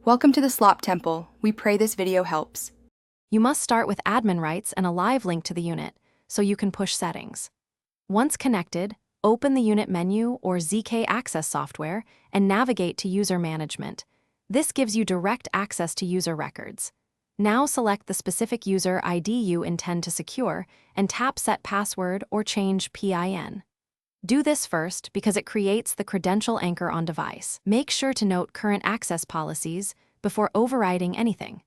Welcome to the Slop Temple. We pray this video helps. You must start with admin rights and a live link to the unit, so you can push settings. Once connected, open the unit menu or ZK Access software and navigate to User Management. This gives you direct access to user records. Now select the specific user ID you intend to secure and tap Set Password or change PIN. Do this first because it creates the credential anchor on device. Make sure to note current access policies before overriding anything.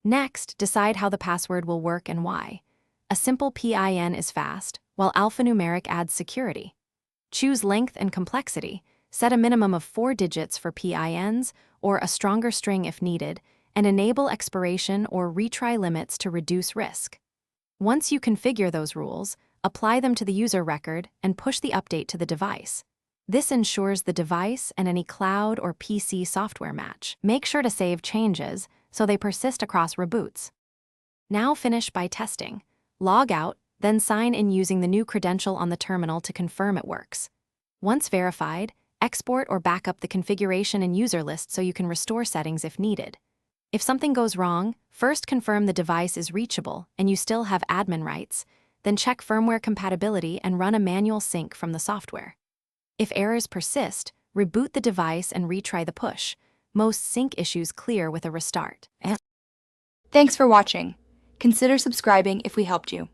Next, decide how the password will work and why. A simple PIN is fast, while alphanumeric adds security. Choose length and complexity, set a minimum of 4 digits for PINs or a stronger string if needed, and enable expiration or retry limits to reduce risk. Once you configure those rules, apply them to the user record and push the update to the device. This ensures the device and any cloud or PC software match. Make sure to save changes so they persist across reboots. Now finish by testing. Log out, then sign in using the new credential on the terminal to confirm it works. Once verified, export or backup the configuration and user list so you can restore settings if needed. If something goes wrong, first confirm the device is reachable and you still have admin rights, then check firmware compatibility and run a manual sync from the software. If errors persist, reboot the device and retry the push. Most sync issues clear with a restart. Thanks for watching. Consider subscribing if we helped you.